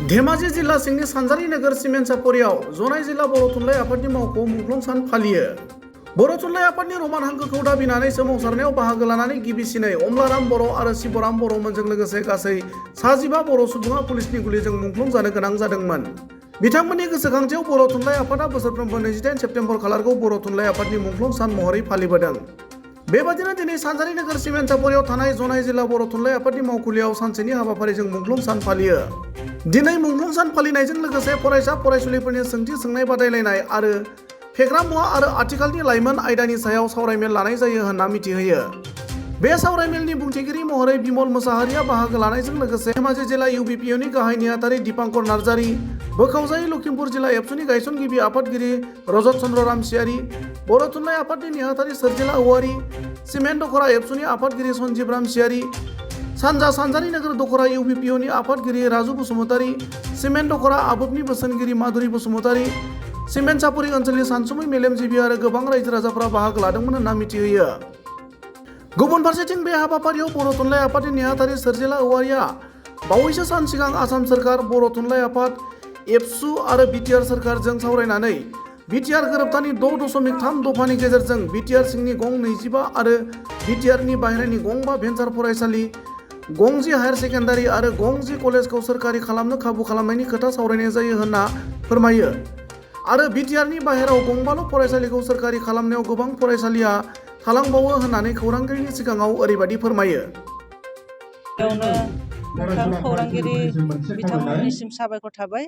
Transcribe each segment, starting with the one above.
धेमाजि जिल्ला सिंनि सानजारि नोगोर सिमेन्ट सापरियाव जनाय जिल्ला बर' थुनलाइ आफादनि मावख'आव मुंख्लं सान फालियो। बर' थुनलाइ आफादनि रमान हांखोखौ दाबिनानै सोमावसारनायाव बाहागो लानानै गिबिसिनै अमलाराम बर' आरो शिबराम बर'मोनजों लोगोसे गासै 65 बर' सुबुङा पुलिसनि गुलिजों मुंख्लं जानो गोनां जादोंमोन। बिथांमोननि गोसोखांथियाव बर' थुनलाइ आफादा बोसोरफ्रोमबो 28 सेप्तेम्बर खालारखौ बर' थुनलाइ आफादनि मुंख्लं सान महरै फालिबोदों। बेबादिनो दिनै सानजारि नोगोर सिमेन्ट सापरियाव थानाय जनाय जिल्ला बर' थुनलाइ आफादनि मावखुलियाव सानसेनि हाबाफारिजों मुंख्लं सान फालियो। दिनै मुंख्लं सान फालिनायजों लोगोसे फरायसा फरायसुलिफोरनि सोंथि सोंनाय बादायलायनाय आरो फेग्रा मुवा आरो आथिखालनि लाइमोन आयदानि सायाव सावरायमेल लानाय जायो होनना मिथिहोयो। बे सावरायमेलनि बुंथिगिरि महरै बिमल मोसाहारिया बाहागो लानायजों लोगोसे धेमाजि जिल्ला इउबिपिअनि गाहाय नेहाथारि दीपांकर नार्जारी, बोखावजायै लखिमपुर जिल्ला एबसुनि गायसनगिरि आफादगिरि रजत चन्द्र रामसियारि, बर' थुनलाइ आफादनि नेहाथारि सोरजिला औवारी, सिमेन्ट दखरा एबसुनि आफादगिरि सन्जीब रामसियारि, सानजा सानजारि नोगोर दखरा इउबिपिअनि आफादगिरि राजु बसुमतारी, सिमेन्ट दखरा आबोबनि बोसोनगिरि माधुरी बसुमतारी, सिमेन्ट सापरि ओनसोलनि सानसुमै मेलेमजिबि आरो गोबां रायजो राजाफोरा बाहागो लादोंमोन होनना मिथिहोयो। गुबुन फारसेथिं बे हाबाफारियाव बर' थुनलाइ आफादनि नेहाथारि सोरजिला औवारीया बावैसो सान सिगां आसाम सोरखार, बर' थुनलाइ आफाद, एबसु आरो बिटिआर सोरखारजों सावरायनानै बिटिआर गोरोबथानि 6.3 दफानि गेजेरजों बिटिआर सिंनि गं 25 आरो बिटिआरनि बाहेरानि गं 5 भेन्सार फरायसालि, गं 10 हायार सेकेन्डारि आरो गं 10 कलेजखौ सोरखारि खालामनो खाबु खालामनायनि खोथा सावरायनाय जायो होनना फोरमायो। आरो बिटिआरनि बाहेराव गं 5ल' फरायसालिखौ सोरखारि खालामनायाव गोबां फरायसालिया थालांबावो होननानै खौरांगिरिनि सिगाङाव ओरैबायदि फोरमायो। नोंथां खौरांगिरि बिथांमोननिसिम साबायखर थाबाय।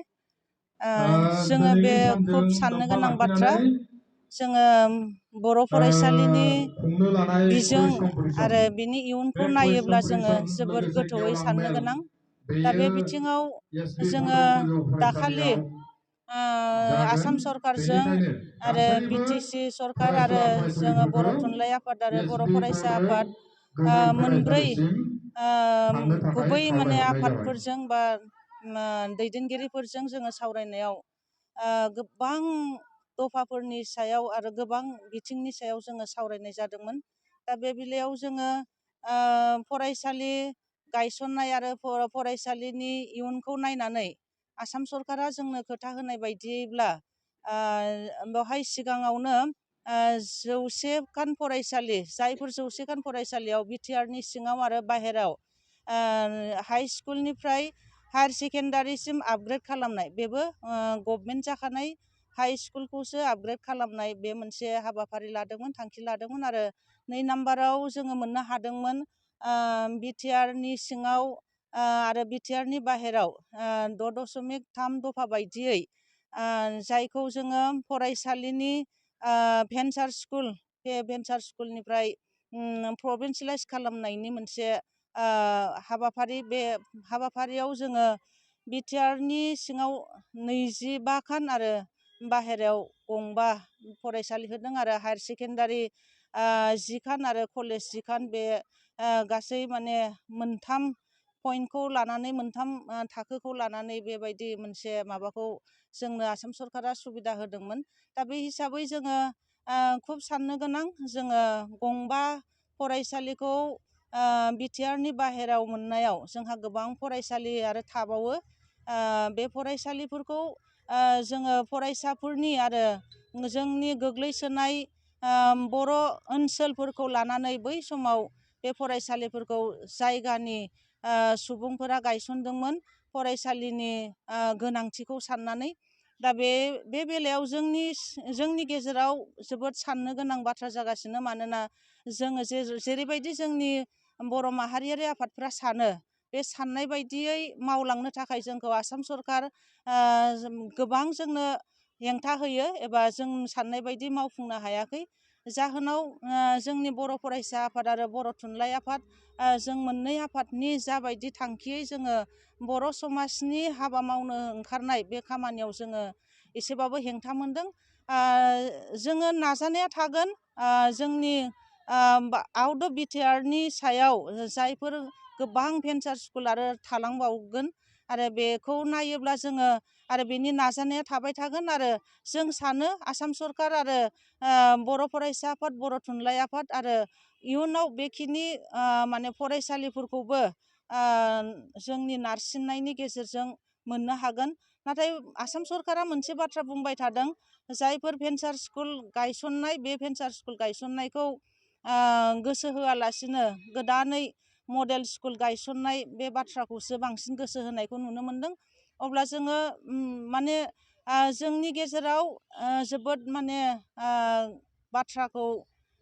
जोङो बे खुब साननो गोनां बाथ्रा, जोङो बर' फरायसालिनि बिजों आरो बिनि इयुनखौ नायोब्ला जोङो जोबोर गोथौयै साननो गोनां। दा बे बिथिङाव जोङो दाखालि आसाम सरकारजों आरो बिटिसि सरकार आरो जोङो बर' थुनलाइ आफाद आरो बर' फरायसा आफाद मोनब्रै गुबै आफादफोरजों बा दैदेनगिरिफोरजों जोङो सावरायनायाव गोबां दफाफोरनि सायाव आरो गोबां बिथिंनि सायाव जोङो सावरायनाय जादोंमोन। दा बे बेलायाव जोङो फरायसालि गायसननाय आरो फरायसालिनि इयुनखौ नायनानै आसाम सरकारा जोंनो खोथा होनाय बायदियैब्ला बेवहाय सिगाङावनो 100 खान फरायसालि, जायफोर 100 खान फरायसालियाव बिटिआरनि सिङाव आरो बाहेराव हाइ स्कुलनिफ्राय हायार सेकेन्डारिसिम आपग्रेड खालामनाय, बेबो गभमेन्ट जाखानाय हाइ स्कुलखौसो आपग्रेड खालामनाय, बे मोनसे हाबाफारि लादोंमोन, थांखि लादोंमोन। आरो 2 नाम्बाराव जोङो मोननो हादोंमोन बिटिआरनि सिङाव आरो बिटिआरनि बाहेराव 6.3 दफा बायदियै जायखौ जोङो फरायसालिनि भेन्सार स्कुल, बे भेन्सार स्कुलनिफ्राय प्रभिन्सियेलाइज खालामनायनि मोनसे हाबाफारि। बे हाबाफारियाव जोङो बिटिआरनि सिङाव 25 खान आरो बाहेरायाव गंबा फरायसालि होदों आरो हायार सेकेन्डारि 10 खान आरो कलेज 10 खान, बे गासै मोनथाम पइन्टखौ लानानै, मोनथाम थाखोखौ लानानै बेबायदि मोनसे माबाखौ जोंनो आसाम सरकारा सुबिदा होदोंमोन। दा बे हिसाबै जोङो खुब साननो गोनां, जोङो गंबा फरायसालिखौ बिटिआरनि बाहेराव मोननायाव जोंहा गोबां फरायसालि आरो थाबावो। बे फरायसालिफोरखौ जोङो फरायसाफोरनि आरो जोंनि गोग्लैसोनाय बर' ओनसोलफोरखौ लानानै बै समाव बे फरायसालिफोरखौ जायगानि सुबुंफोरा गायसनदोंमोन फरायसालिनि गोनांथिखौ साननानै। दा बे बेलायाव जोंनि गेजेराव जोबोद साननो गोनां बाथ्रा जागासिनो। मानोना जोङो जेरैबायदि जोंनि बर' माहारियारि आफादफ्रा सानो, बे साननाय बायदियै मावलांनो थाखाय जोंखौ आसाम सरकार गोबां जोंनो हेंथा होयो एबा जों साननाय बायदि मावफुंनो हायाखै। जाहोनाव जोंनि बर' फरायसा आफाद आरो बर' थुनलाइ आफाद, जों मोननै आफादनि जाबायदि थांखियै जोङो बर' समाजनि हाबा मावनो ओंखारनाय, बे खामानियाव जोङो एसेबाबो हेंथा मोनदों। जोङो नाजानाया थागोन जोंनि आउट अफ बिटिआरनि सायाव जायफोर गोबां भेन्सार स्कुल आरो थालांबावगोन, आरो बेखौ नायोब्ला जोङो आरो बेनि नाजानाया थाबाय थागोन। आरो जों सानो आसाम सरकार आरो बर' फरायसा आफाद, बर' थुनलाइ आफाद आरो इयुनाव बेखिनि फरायसालिफोरखौबो जोंनि नारसिननायनि गेजेरजों मोननो हागोन। नाथाय आसाम सरकारा मोनसे बाथ्रा बुंबाय थादों, जायफोर भेन्सार स्कुल गायसननाय बे भेन्सार स्कुल गायसननायखौ गोसो होआलासिनो गोदानै मडेल स्कुल गायसननाय बे बाथ्राखौसो बांसिन गोसो होनायखौ नुनो मोनदों। अब्ला जोङो माने जोंनि गेजेराव जोबोद माने बाथ्राखौ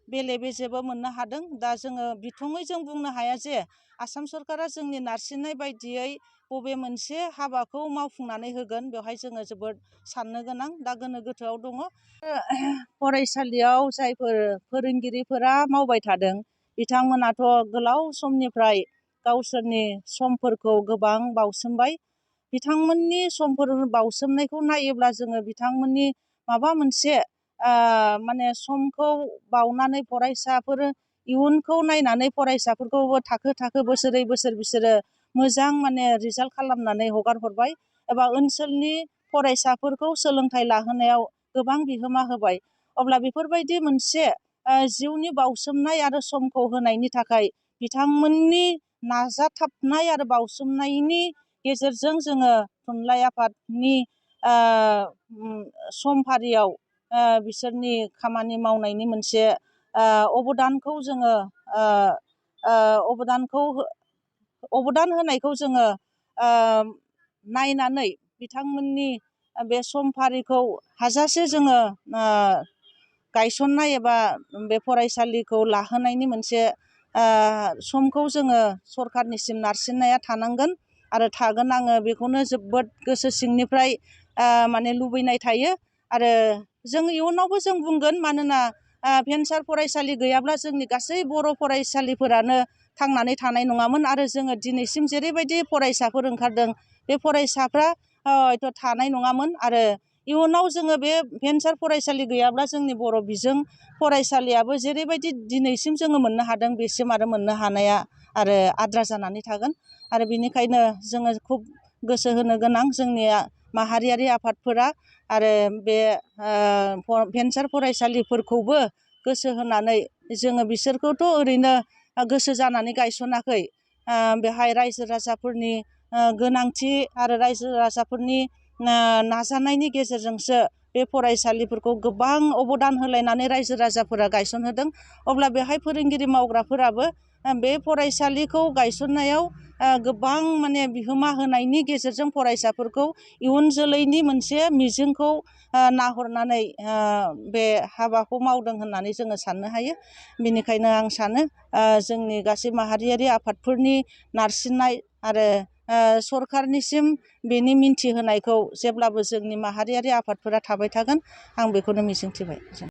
बेले बेजेबो मोननो हादों। दा जोङो बिथङै जों बुंनो हाया जे आसाम सरकारा जोंनि नारसिननाय बायदियै बबे मोनसे हाबाखौ मावफुंनानै होगोन, बेवहाय जोङो जोबोद साननो गोनां, दा गोनो गोथोआव दङ। फरायसालियाव जायफोर फोरोंगिरिफोरा मावबाय थादों बिथांमोनाथ' गोलाव समनिफ्राय गावसोरनि समफोरखौ गोबां बावसोमबाय। बिथांमोननि समफोर बावसोमनायखौ नायोब्ला जोङो बिथांमोननि माबा मोनसे माने समखौ बावनानै फरायसाफोर इयुनखौ नायनानै फरायसाफोरखौबो थाखो थाखो बोसोरै बोसोर बिसोरो मोजां माने रिजाल्ट खालामनानै हगार हरबाय, एबा ओनसोलनि फरायसाफोरखौ सोलोंथाइ लाहोनायाव गोबां बिहोमा होबाय। अब्ला बेफोरबायदि मोनसे जिउनि बावसोमनाय आरो समखौ होनायनि थाखाय बिथांमोननि नाजाथाबनाय आरो बावसोमनायनि गेजेरजों जोङो थुनलाइ आफादनि समफारियाव बिसोरनि खामानि मावनायनि मोनसे अबदानखौ जोङो अबदान होनायखौ जोङो नायनानै बिथांमोननि बे समफारिखौ हाजासे जोङो गायसननाय एबा बे फरायसालिखौ लाहोनायनि मोनसे समखौ जोङो सरखारनिसिम नारसिननाया थानांगोन आरो थागोन। आङो बेखौनो जोबोद गोसो सिंनिफ्राय माने लुबैनाय थायो। आरो जों इयुनावबो जों बुंगोन, मानोना भेन्सार फरायसालि गैयाब्ला जोंनि गासै बर' फरायसालिफोरानो थांनानै थानाय नङामोन, आरो जोङो दिनैसिम जेरैबायदि फरायसाफोर ओंखारदों बे फरायसाफ्रा हयथ' थानाय नङामोन। आरो इयुनाव जोङो बे भेन्सार फरायसालि गैयाब्ला जोंनि बर' बिजों फरायसालियाबो जेरैबायदि दिनैसिम जोङो मोननो हादों बेसिम आरो मोननो हानाया आरो आद्रा जानानै थागोन। आरो बेनिखायनो जोङो खुब गोसो होनो गोनां जोंनि माहारियारि आफादफोरा, आरो बे भेन्सार फरायसालिफोरखौबो गोसो होनानै जोङो बिसोरखौथ' ओरैनो गोसो जानानै गायसनाखै। बेहाय रायजो राजाफोरनि गोनांथि आरो रायजो राजाफोरनि नाजानायनि गेजेरजोंसो बे फरायसालिफोरखौ गोबां अबदान होलायनानै रायजो राजाफोरा गायसनहोदों। अब्ला बेहाय फोरोंगिरि मावग्राफोराबो बे फरायसालिखौ गायसननायाव गोबां माने बिहोमा होनायनि गेजेरजों फरायसाफोरखौ इयुन जोलैनि मोनसे मिजिंखौ नाहरनानै बे हाबाखौ मावदों होननानै जोङो साननो हायो। बेनिखायनो आं सानो जोंनि गासै माहारियारि आफादफोरनि नारसिननाय आरो सरखारनिसिम बेनि मिन्थिहोनायखौ जेब्लाबो जोंनि माहारियारि आफादफोरा थाबाय थागोन, आं बेखौनो मिजिंथिबाय।